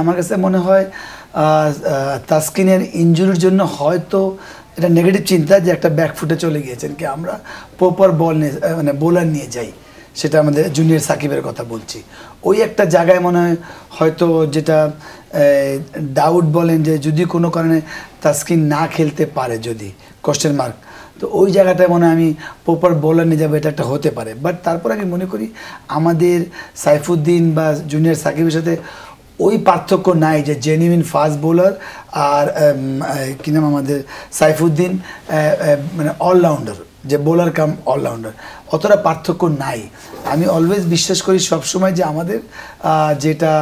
আমার কাছে মনে হয় তাসকিনের ইনজুরির জন্য হয়তো এটা নেগেটিভ চিন্তা যে একটা ব্যাকফুটে চলে গিয়েছেন কি আমরা প্রপার বল নিয়ে মানে বোলার নিয়ে যাই, সেটা আমাদের জুনিয়র সাকিবের কথা বলছি। ওই একটা জায়গায় মনে হয় হয়তো যেটা ডাউট বলেন যে যদি কোনো কারণে তাসকিন না খেলতে পারে, যদি কোশ্চেন মার্ক, তো ওই জায়গাটায় মনে হয় আমি প্রপার বোলার নিয়ে যাবো, এটা একটা হতে পারে। বাট তারপর আমি মনে করি আমাদের সাইফুদ্দিন বা জুনিয়র সাকিবের সাথে ওই পার্থক্য নাই যে জেনুইন ফাস্ট বোলার আর কী নাম আমাদের সাইফুদ্দিন মানে অলরাউন্ডার, যে বোলার কাম অলরাউন্ডার, অতটা পার্থক্য নাই। আমি অলওয়েজ বিশ্বাস করি সবসময় যে আমাদের যেটা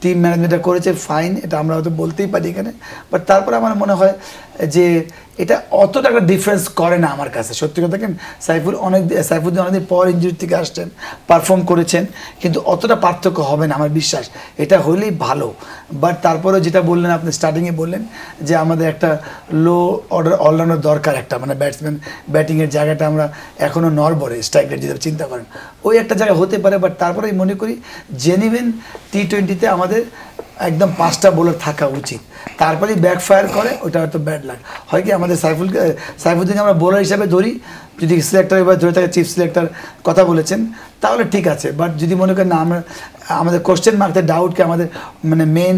টিম ম্যানেজমেন্টটা করেছে ফাইন, এটা আমরা হয়তো বলতেই পারি এখানে, বাট তারপরে আমার মনে হয় যে এটা অতটা একটা ডিফারেন্স করে না আমার কাছে। সত্যি কথা দেখেন সাইফুদ্দিন অনেকদিন পর ইনজুরি থেকে আসছেন, পারফর্ম করেছেন, কিন্তু অতটা পার্থক্য হবে না আমার বিশ্বাস, এটা হলেই ভালো। বাট তারপরে যেটা বললেন আপনি স্টার্টিংয়ে বললেন যে আমাদের একটা লো অর্ডার অলরাউন্ডার দরকার, একটা মানে ব্যাটসম্যান ব্যাটিংয়ের জায়গাটা আমরা এখনও নড়বড়ে, স্ট্রাইক রেট যদি চিন্তা করেন ওই একটা জায়গা হতে পারে। বাট তারপরে আমি মনে করি জেনুইন টি-20-তে আমাদের একদম 5টা বোলার থাকা উচিত, তারপরেই ব্যাকফায়ার করে ওটা হয়তো ব্যাড লাগ হয়। কি আমাদের সাইফুদ্দিনকে আমরা বোলার হিসাবে ধরি, যদি সিলেক্টর এবার ধরে থাকে চিফ সিলেক্টর কথা বলেছেন তাহলে ঠিক আছে। বাট যদি মনে করেন না আমাদের কোশ্চেন মার্কতে ডাউটকে আমাদের মানে main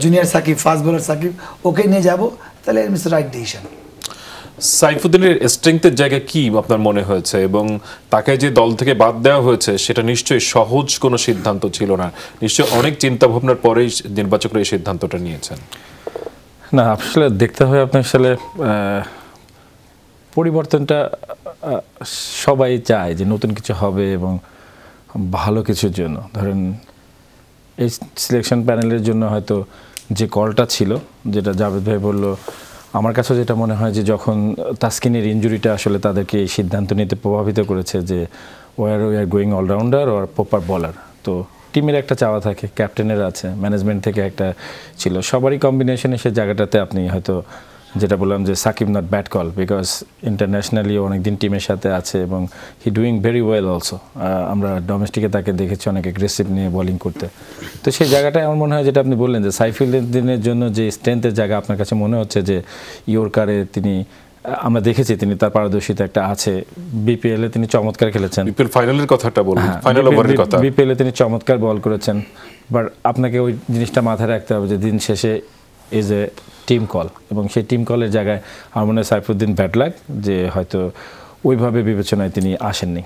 junior Sakib, fast bowler Sakib, ওকে নিয়ে যাব, তাহলে ইটস রাইট ডিসিশন। সাইফুদ্দিনের স্ট্রেংথের জায়গা কি আপনার মনে হয়েছে, এবং তাকে যে দল থেকে বাদ দেওয়া হয়েছে সেটা নিশ্চয়ই সহজ কোনো সিদ্ধান্ত ছিল না, নিশ্চয়ই অনেক চিন্তা ভাবনার পরেই নির্বাচকরা এই সিদ্ধান্তটা নিয়েছেন। না, আসলে দেখতে হবে আপনার আসলে পরিবর্তনটা সবাই চায় যে নতুন কিছু হবে এবং ভালো কিছুর জন্য। ধরেন এই সিলেকশন প্যানেলের জন্য হয়তো যে কলটা ছিল, যেটা জাভেদ ভাই বলল, আমার কাছে যেটা মনে হয় যে যখন তাসকিনের ইনজুরিটা আসলে তাদেরকে এই সিদ্ধান্ত নিতে প্রভাবিত করেছে যে উই আর গোয়িং অলরাউন্ডার আর প্রপার বলার, তো টিমের একটা চাওয়া থাকে, ক্যাপ্টেনের আছে, ম্যানেজমেন্ট থেকে একটা ছিল, সবারই কম্বিনেশনে সে জায়গাটাতে আপনি হয়তো যেটা বললাম যে Shakib not bad call, because internationally অনেকদিন টিমের সাথে আছে এবং he doing very well also. আমরা ডোমেস্টিকে তাকে দেখেছি অনেক অ্যাগ্রেসিভ নিয়ে বোলিং করতে। তো সেই জায়গাটায় আমার মনে হয় যেটা আপনি বললেন যে সাইফুদ্দিনের জন্য যে স্ট্রেংথের জায়গা আপনার কাছে মনে হচ্ছে যে ইয়র্কারে তিনি, আমরা দেখেছি তিনি তার পারদর্শিতা একটা আছে, বিপিএল এ তিনি চমৎকার খেলেছেন, বিপিএল ফাইনালের কথাটা বলুন, ফাইনাল ওভারের কথা, বিপিএল এ তিনি চমৎকার বল করেছেন। বাট আপনাকে ওই জিনিসটা মাথায় রাখতে হবে যে দিন শেষে ইজ এ টিম কল, এবং সেই টিম কলের জায়গায় আমার মনে হয় সাইফুদ্দিন ব্যাড লাক যে হয়তো ওইভাবে বিবেচনায় তিনি আসেননি।